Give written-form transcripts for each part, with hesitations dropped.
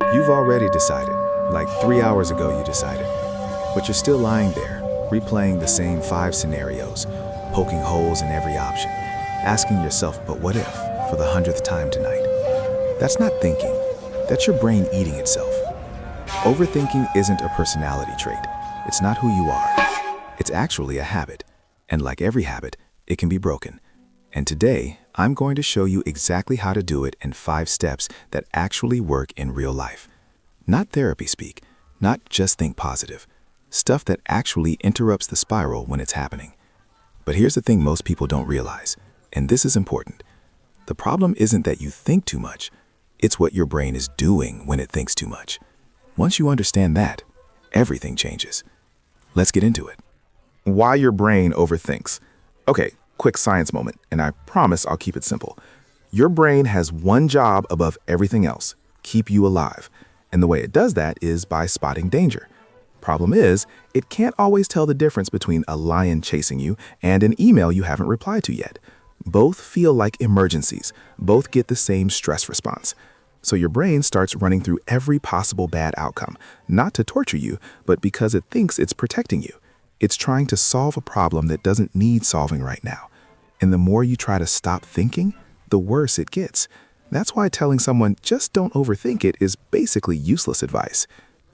You've already decided, like 3 hours ago you decided, but you're still lying there, replaying the same 5 scenarios, poking holes in every option, asking yourself, but what if, for the 100th time tonight? That's not thinking. That's your brain eating itself. Overthinking isn't a personality trait. It's not who you are. It's actually a habit. And like every habit, it can be broken. And today, I'm going to show you exactly how to do it in 5 steps that actually work in real life. Not therapy speak, not just think positive. Stuff that actually interrupts the spiral when it's happening. But here's the thing most people don't realize, and this is important. The problem isn't that you think too much. It's what your brain is doing when it thinks too much. Once you understand that, everything changes. Let's get into it. Why your brain overthinks. Okay, quick science moment, and I promise I'll keep it simple. Your brain has one job above everything else: keep you alive. And the way it does that is by spotting danger. Problem is, it can't always tell the difference between a lion chasing you and an email you haven't replied to yet. Both feel like emergencies. Both get the same stress response. So your brain starts running through every possible bad outcome, not to torture you, but because it thinks it's protecting you. It's trying to solve a problem that doesn't need solving right now. And the more you try to stop thinking, the worse it gets. That's why telling someone just don't overthink it is basically useless advice.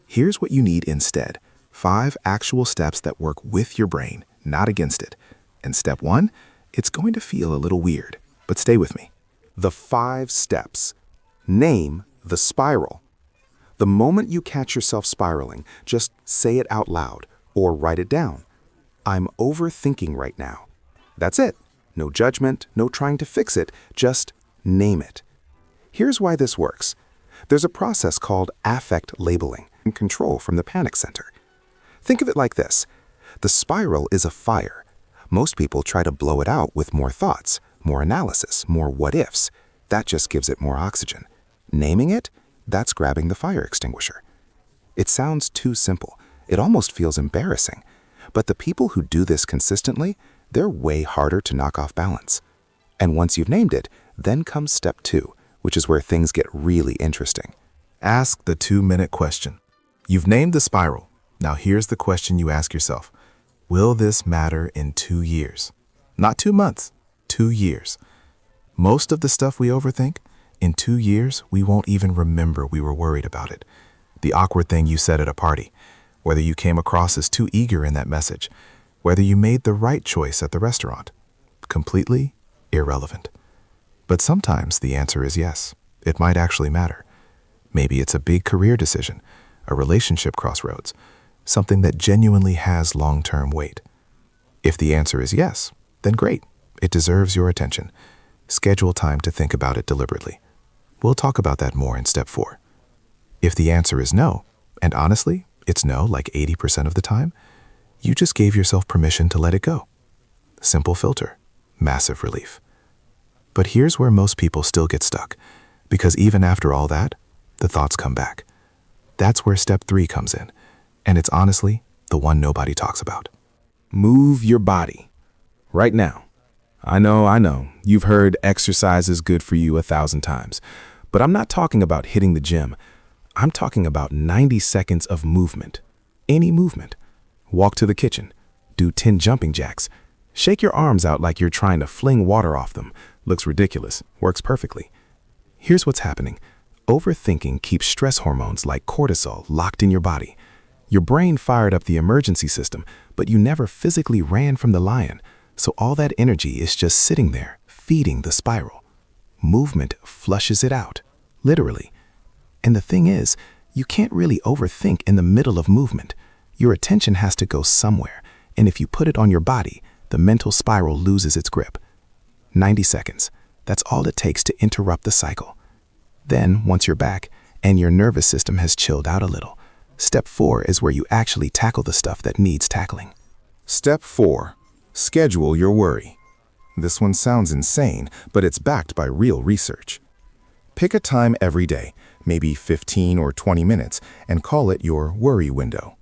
Here's what you need instead: 5 actual steps that work with your brain, not against it. And step 1, it's going to feel a little weird, but stay with me. The 5 steps. Name the spiral. The moment you catch yourself spiraling, just say it out loud or write it down. I'm overthinking right now. That's it. No judgment, no trying to fix it, just name it. Here's why this works. There's a process called affect labeling and control from the panic center. Think of it like this. The spiral is a fire. Most people try to blow it out with more thoughts, more analysis, more what-ifs. That just gives it more oxygen. Naming it, that's grabbing the fire extinguisher. It sounds too simple. It almost feels embarrassing. But the people who do this consistently, they're way harder to knock off balance. And once you've named it, then comes step 2, which is where things get really interesting. Ask the 2-minute question. You've named the spiral. Now here's the question you ask yourself. Will this matter in 2 years? Not 2 months, 2 years. Most of the stuff we overthink, in 2 years, we won't even remember we were worried about it. The awkward thing you said at a party, whether you came across as too eager in that message, whether you made the right choice at the restaurant, completely irrelevant. But sometimes the answer is yes. It might actually matter. Maybe it's a big career decision, a relationship crossroads, something that genuinely has long-term weight. If the answer is yes, then great. It deserves your attention. Schedule time to think about it deliberately. We'll talk about that more in step 4. If the answer is no, and honestly, it's no like 80% of the time, you just gave yourself permission to let it go. Simple filter, massive relief. But here's where most people still get stuck, because even after all that, the thoughts come back. That's where step 3 comes in, and it's honestly the one nobody talks about. Move your body. Right now. I know, you've heard exercise is good for you 1,000 times, but I'm not talking about hitting the gym. I'm talking about 90 seconds of movement. Any movement. Walk to the kitchen. Do 10 jumping jacks. Shake your arms out like you're trying to fling water off them. Looks ridiculous. Works perfectly. Here's what's happening. Overthinking keeps stress hormones like cortisol locked in your body. Your brain fired up the emergency system, but you never physically ran from the lion. So all that energy is just sitting there, feeding the spiral. Movement flushes it out, literally. And the thing is, you can't really overthink in the middle of movement. Your attention has to go somewhere, and if you put it on your body, the mental spiral loses its grip. 90 seconds, that's all it takes to interrupt the cycle. Then, once you're back, and your nervous system has chilled out a little, step 4 is where you actually tackle the stuff that needs tackling. Step 4. Schedule your worry. This one sounds insane, but it's backed by real research. Pick a time every day, maybe 15 or 20 minutes, and call it your worry window.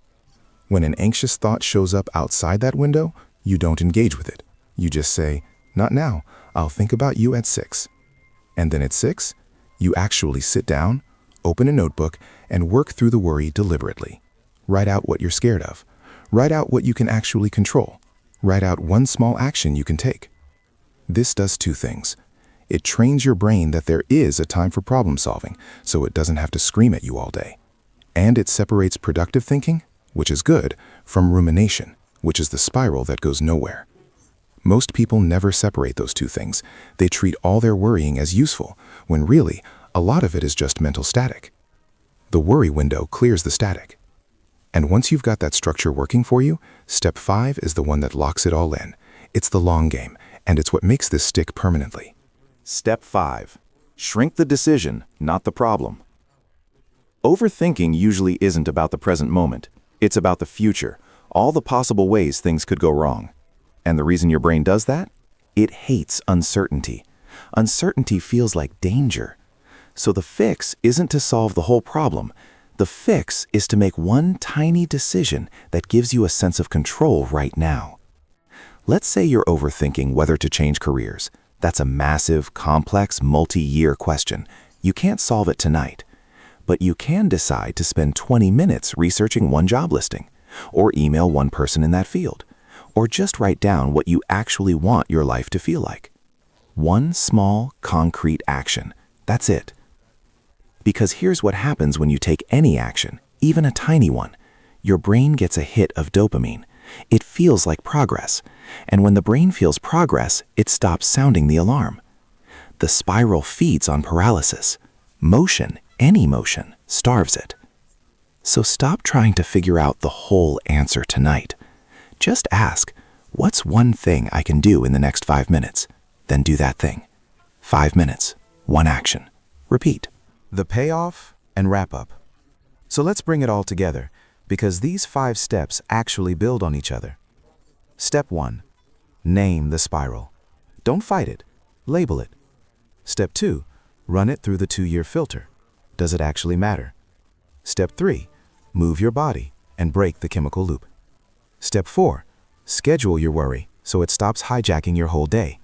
When an anxious thought shows up outside that window, you don't engage with it. You just say, "Not now, I'll think about you at 6." And then at 6, you actually sit down, open a notebook and work through the worry deliberately. Write out what you're scared of. Write out what you can actually control. Write out one small action you can take. This does two things. It trains your brain that there is a time for problem solving, so it doesn't have to scream at you all day. And it separates productive thinking, which is good, from rumination, which is the spiral that goes nowhere. Most people never separate those two things. They treat all their worrying as useful, when really, a lot of it is just mental static. The worry window clears the static. And once you've got that structure working for you, step 5 is the one that locks it all in. It's the long game, and it's what makes this stick permanently. Step 5. Shrink the decision, not the problem. Overthinking usually isn't about the present moment. It's about the future, all the possible ways things could go wrong. And the reason your brain does that? It hates uncertainty. Uncertainty feels like danger. So the fix isn't to solve the whole problem. The fix is to make one tiny decision that gives you a sense of control right now. Let's say you're overthinking whether to change careers. That's a massive, complex, multi-year question. You can't solve it tonight. But you can decide to spend 20 minutes researching one job listing, or email one person in that field, or just write down what you actually want your life to feel like. One small, concrete action. That's it. Because here's what happens when you take any action, even a tiny one. Your brain gets a hit of dopamine. It feels like progress. And when the brain feels progress, it stops sounding the alarm. The spiral feeds on paralysis. Motion, any motion, starves it. So stop trying to figure out the whole answer tonight. Just ask, what's one thing I can do in the next 5 minutes? Then do that thing. 5 minutes, one action. Repeat. The payoff and wrap up. So let's bring it all together, because these 5 steps actually build on each other. Step 1. Name the spiral. Don't fight it. Label it. Step 2. Run it through the 2-year filter. Does it actually matter? Step 3. Move your body and break the chemical loop. Step 4. Schedule your worry so it stops hijacking your whole day.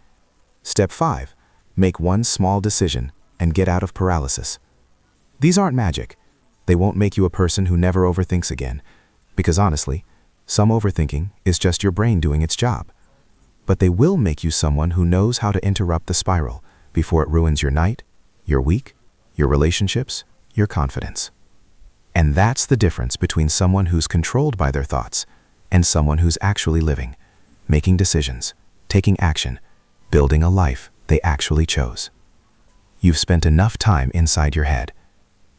Step 5. Make one small decision and get out of paralysis. These aren't magic. They won't make you a person who never overthinks again, because honestly, some overthinking is just your brain doing its job. But they will make you someone who knows how to interrupt the spiral before it ruins your night, your week, your relationships, your confidence. And that's the difference between someone who's controlled by their thoughts and someone who's actually living, making decisions, taking action, building a life they actually chose. You've spent enough time inside your head.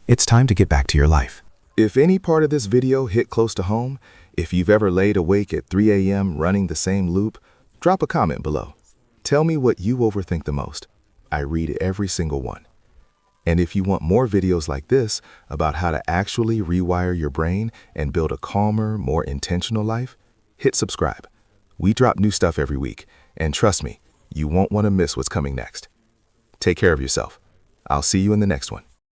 It's time to get back to your life. If any part of this video hit close to home, if you've ever laid awake at 3 a.m. running the same loop, drop a comment below. Tell me what you overthink the most. I read every single one. And if you want more videos like this about how to actually rewire your brain and build a calmer, more intentional life, hit subscribe. We drop new stuff every week, and trust me, you won't want to miss what's coming next. Take care of yourself. I'll see you in the next one.